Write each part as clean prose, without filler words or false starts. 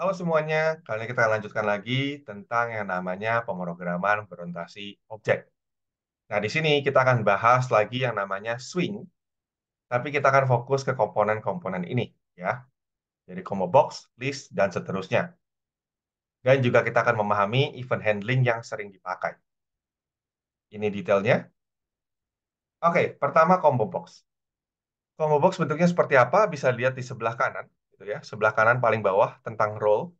Halo semuanya, kali ini kita lanjutkan lagi tentang yang namanya pemrograman berorientasi objek. Nah, di sini kita akan bahas lagi yang namanya swing, tapi kita akan fokus ke komponen-komponen ini, ya. Jadi combo box, list, dan seterusnya. Dan juga kita akan memahami event handling yang sering dipakai. Ini detailnya. Oke, pertama combo box. Combo box bentuknya seperti apa? Bisa lihat di sebelah kanan, gitu ya. Sebelah kanan paling bawah tentang role.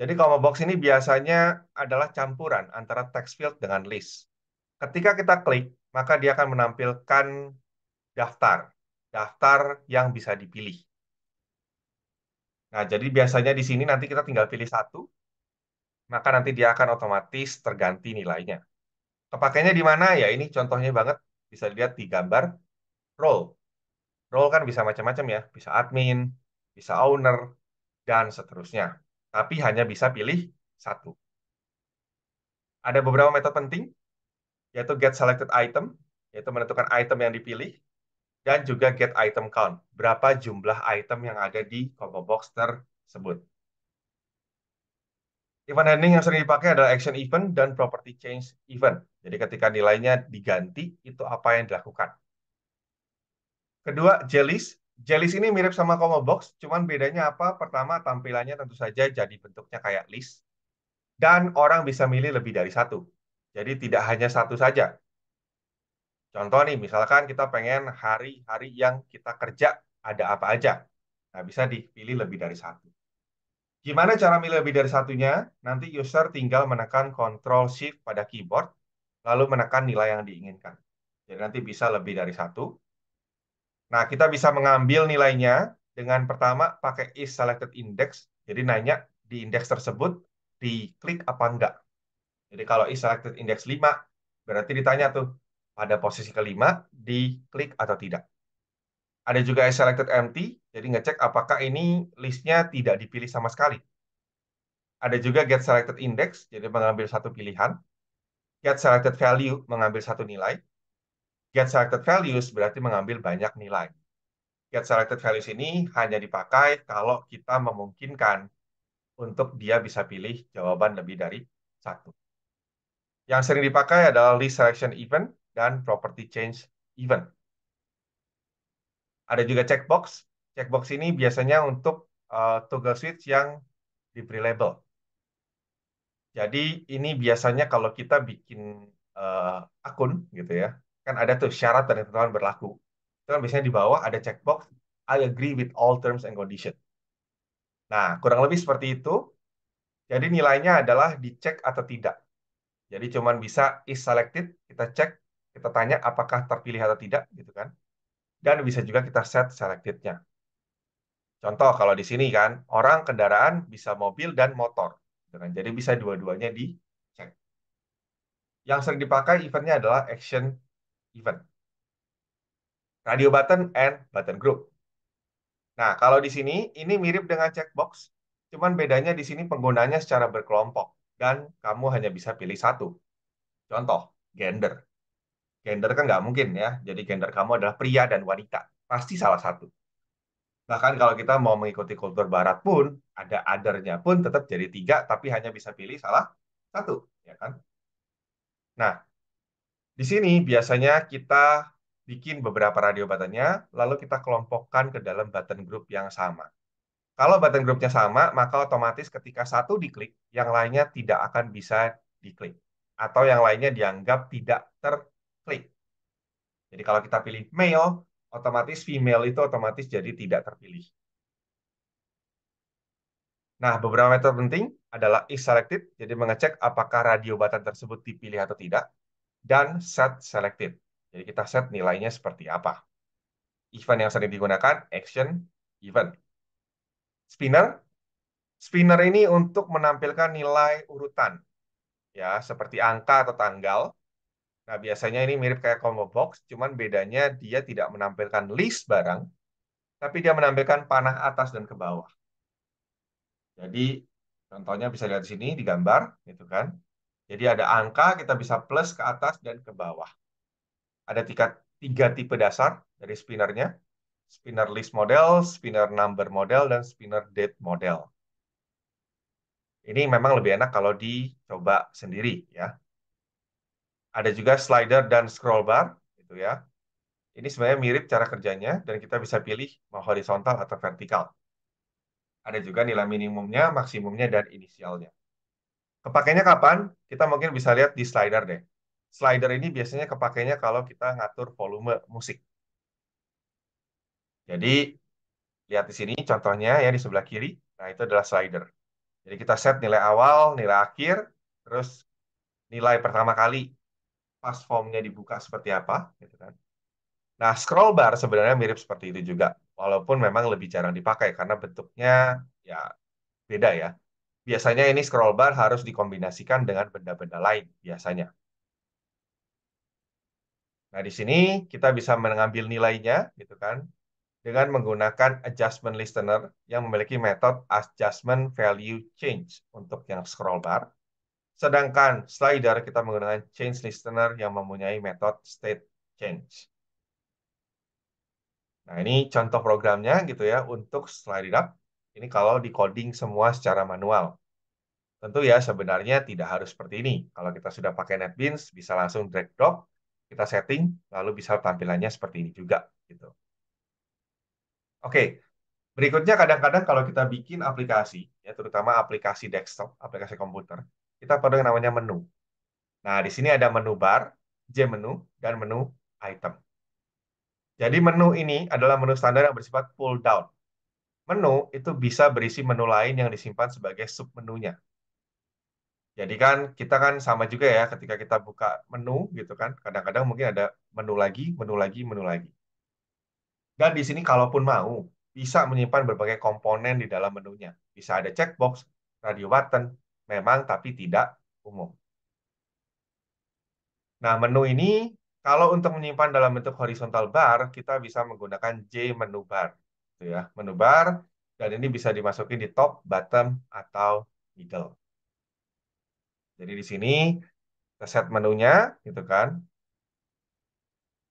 Jadi combo box ini biasanya adalah campuran antara text field dengan list. Ketika kita klik, maka dia akan menampilkan daftar, daftar yang bisa dipilih. Nah, jadi biasanya di sini nanti kita tinggal pilih satu, maka nanti dia akan otomatis terganti nilainya. Kepakainya di mana? Ya, ini contohnya banget. Bisa dilihat di gambar role. Role kan bisa macam-macam ya, bisa admin, bisa owner, dan seterusnya. Tapi hanya bisa pilih satu. Ada beberapa metode penting, yaitu get selected item, yaitu menentukan item yang dipilih, dan juga get item count, berapa jumlah item yang ada di combo box tersebut. Event handling yang sering dipakai adalah action event dan property change event. Jadi ketika nilainya diganti, itu apa yang dilakukan. Kedua, JList. JList ini mirip sama combo box, cuman bedanya apa? Pertama, tampilannya tentu saja jadi bentuknya kayak list, dan orang bisa milih lebih dari satu. Jadi tidak hanya satu saja. Contoh nih, misalkan kita pengen hari-hari yang kita kerja ada apa aja. Nah, bisa dipilih lebih dari satu. Gimana cara milih lebih dari satunya? Nanti user tinggal menekan Ctrl Shift pada keyboard, lalu menekan nilai yang diinginkan. Jadi nanti bisa lebih dari satu. Nah, kita bisa mengambil nilainya dengan pertama pakai is selected index. Jadi nanya di indeks tersebut diklik apa enggak. Jadi kalau is selected index 5, berarti ditanya tuh pada posisi kelima diklik atau tidak. Ada juga is selected empty, jadi ngecek apakah ini listnya tidak dipilih sama sekali. Ada juga get selected index, jadi mengambil satu pilihan. Get selected value, mengambil satu nilai. Get selected values berarti mengambil banyak nilai. Get selected values ini hanya dipakai kalau kita memungkinkan untuk dia bisa pilih jawaban lebih dari satu. Yang sering dipakai adalah list selection event dan property change event. Ada juga checkbox. Checkbox ini biasanya untuk toggle switch yang diberi label. Jadi ini biasanya kalau kita bikin eh, akun gitu ya, kan ada tuh syarat dan ketentuan berlaku. Itu kan biasanya di bawah ada checkbox I agree with all terms and conditions. Nah, kurang lebih seperti itu. Jadi nilainya adalah dicek atau tidak. Jadi cuman bisa is selected, kita cek, kita tanya apakah terpilih atau tidak gitu kan. Dan bisa juga kita set selected-nya. Contoh kalau di sini kan, orang kendaraan bisa mobil dan motor. Gitu kan. Jadi bisa dua-duanya dicek. Yang sering dipakai eventnya adalah action event. Radio button and button group. Nah, kalau di sini ini mirip dengan checkbox, cuman bedanya di sini penggunanya secara berkelompok dan kamu hanya bisa pilih satu. Contoh, gender. Gender kan nggak mungkin ya. Jadi gender kamu adalah pria dan wanita. Pasti salah satu. Bahkan kalau kita mau mengikuti kultur barat pun, ada other-nya pun tetap jadi tiga, tapi hanya bisa pilih salah satu. Ya kan? Nah, di sini biasanya kita bikin beberapa radio buttonnya, lalu kita kelompokkan ke dalam button group yang sama. Kalau button groupnya sama, maka otomatis ketika satu diklik, yang lainnya tidak akan bisa diklik. Atau yang lainnya dianggap tidak terklik. Jadi kalau kita pilih male, otomatis female itu otomatis jadi tidak terpilih. Nah, beberapa metode penting adalah is selected, jadi mengecek apakah radio button tersebut dipilih atau tidak, dan set selected. Jadi kita set nilainya seperti apa. Event yang sering digunakan, action, event. Spinner, spinner ini untuk menampilkan nilai urutan, ya, seperti angka atau tanggal. Nah, biasanya ini mirip kayak combo box, cuman bedanya dia tidak menampilkan list barang, tapi dia menampilkan panah atas dan ke bawah. Jadi, contohnya bisa lihat di sini di gambar, gitu kan. Jadi ada angka, kita bisa plus ke atas dan ke bawah. Ada tiga tipe dasar dari spinnernya. Spinner list model, spinner number model, dan spinner date model. Ini memang lebih enak kalau dicoba sendiri ya. Ada juga slider dan scroll bar gitu ya. Ini sebenarnya mirip cara kerjanya dan kita bisa pilih mau horizontal atau vertikal. Ada juga nilai minimumnya, maksimumnya, dan inisialnya. Kepakainya kapan? Kita mungkin bisa lihat di slider deh. Slider ini biasanya kepakainya kalau kita ngatur volume musik. Jadi, lihat di sini contohnya ya di sebelah kiri. Nah, itu adalah slider. Jadi kita set nilai awal, nilai akhir, terus nilai pertama kali pas formnya dibuka seperti apa, gitu kan. Nah, scroll bar sebenarnya mirip seperti itu juga, walaupun memang lebih jarang dipakai karena bentuknya ya beda ya. Biasanya ini scroll bar harus dikombinasikan dengan benda-benda lain biasanya. Nah, di sini kita bisa mengambil nilainya gitu kan dengan menggunakan adjustment listener yang memiliki metode adjustment value change untuk yang scroll bar. Sedangkan slider kita menggunakan change listener yang mempunyai metode state change. Nah, ini contoh programnya gitu ya untuk slide it up. Ini kalau di coding semua secara manual. Tentu ya sebenarnya tidak harus seperti ini. Kalau kita sudah pakai NetBeans, bisa langsung drag drop, kita setting, lalu bisa tampilannya seperti ini juga gitu. Oke, berikutnya kadang-kadang kalau kita bikin aplikasi, ya terutama aplikasi desktop, aplikasi komputer, kita perlu yang namanya menu. Nah, di sini ada menu bar, J menu, dan menu item. Jadi menu ini adalah menu standar yang bersifat pull down. Menu itu bisa berisi menu lain yang disimpan sebagai submenunya. Jadi kan kita kan sama juga ya ketika kita buka menu gitu kan. Kadang-kadang mungkin ada menu lagi, menu lagi, menu lagi. Dan di sini kalaupun mau bisa menyimpan berbagai komponen di dalam menunya. Bisa ada checkbox, radio button, memang tapi tidak umum. Nah, menu ini kalau untuk menyimpan dalam bentuk horizontal bar, kita bisa menggunakan J menu bar. Gitu ya, menu bar dan ini bisa dimasukin di top, bottom atau middle. Jadi di sini kita set menunya gitu kan.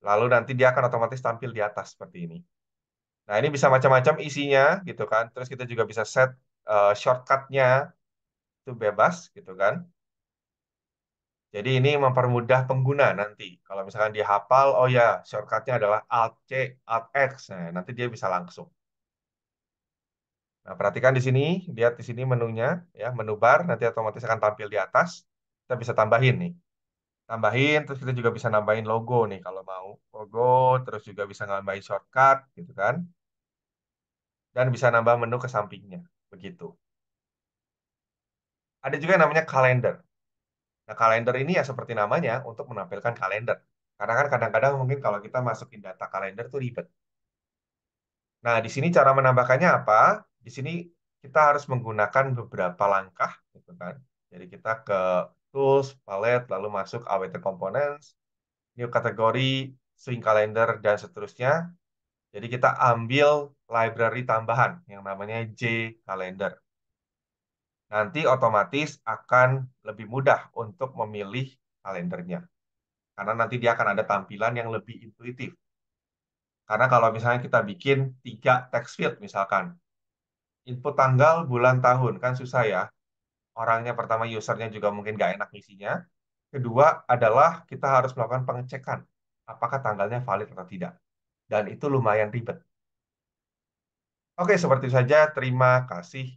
Lalu nanti dia akan otomatis tampil di atas seperti ini. Nah, ini bisa macam-macam isinya gitu kan. Terus kita juga bisa set shortcut-nya itu bebas gitu kan. Jadi ini mempermudah pengguna nanti. Kalau misalkan dia hafal, oh ya, shortcut-nya adalah Alt C, Alt X. Nah, nanti dia bisa langsung. Nah, perhatikan di sini, lihat di sini menunya, ya, menu bar nanti otomatis akan tampil di atas. Kita bisa tambahin nih. Tambahin, terus kita juga bisa nambahin logo nih kalau mau. Logo, terus juga bisa nambahin shortcut gitu kan. Dan bisa nambah menu ke sampingnya. Begitu. Ada juga yang namanya kalender. Nah, kalender ini ya seperti namanya untuk menampilkan kalender. Karena kan kadang-kadang mungkin kalau kita masukin data kalender tuh ribet. Nah, di sini cara menambahkannya apa? Di sini kita harus menggunakan beberapa langkah, gitu kan. Jadi kita ke tools, palette, lalu masuk awt components, new category, swing calendar, dan seterusnya. Jadi kita ambil library tambahan yang namanya J calendar. Nanti otomatis akan lebih mudah untuk memilih kalendernya. Karena nanti dia akan ada tampilan yang lebih intuitif. Karena kalau misalnya kita bikin 3 text field misalkan, input tanggal, bulan, tahun, kan susah ya. Orangnya pertama usernya juga mungkin nggak enak ngisinya. Kedua adalah kita harus melakukan pengecekan apakah tanggalnya valid atau tidak. Dan itu lumayan ribet. Oke, seperti itu saja. Terima kasih.